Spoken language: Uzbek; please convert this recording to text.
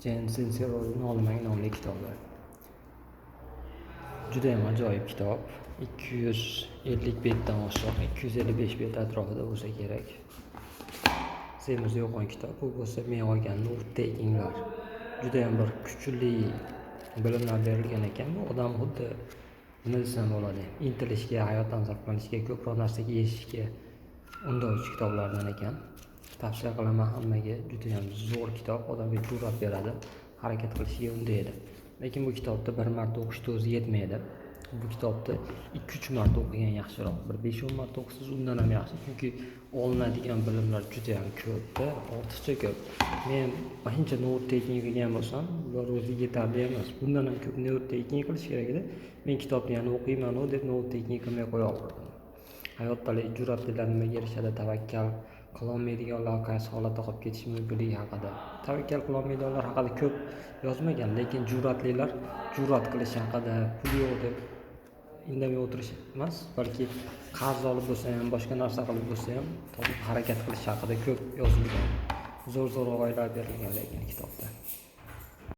Jen Sincero'ning Olmang nomli kitobi. Juda ham ajoyib kitob. 250 betdan oshiq, 255 bet atrofida bo'lsa kerak. Semiz yo'qon kitob. Bu bo'lsa men olgan note takinglar. Juda ham bir kuchli bilimlar berilgan ekan. Bu odam xuddi nima desam bo'ladi, intilishga, hayotdan zavqlanishga, ko'proq narsaga erishishga undovchi kitoblardan ekan. Tavsiya qilaman hammaga. Juda ham zo'r kitob, odamga jur'at beradi, harakat qilishga undaydi. Lekin bu kitobda bir marta o'qishga o'zi yetmaydi. Bu kitobni 2-3 marta o'qigan yaxshiroq. Bir 5-10 marta o'qisiz undan ham yaxshi, chunki olinadigan bilimlar juda ham ko'p-da, ortiqcha ko'p. Men shuncha note taking qilgan bo'lsam, ular o'zi yetarli emas. Bundan ham ko'p note taking qilish kerak edi. Men kitobni yana o'qiyman deb note taking qilmay qo'yaverdim. Hayotdagi jur'atlilar nimaga erishadi, tavakkal qilolmaydiganlar qaysi holatda qolib ketishi mumkinligi haqida. Tavakkal qilolmaydiganlar haqida ko'p yozmagan, lekin jur'atlilar jur'at qilish haqida, pul yo'q deb indamay o'tirish emas, balki qarz olib bo'lsa ham, boshqa narsa qilib bo'lsa ham topib harakat qilish haqida ko'p yozilgan. Zo'r g'oyalar berilgan lekin kitobda.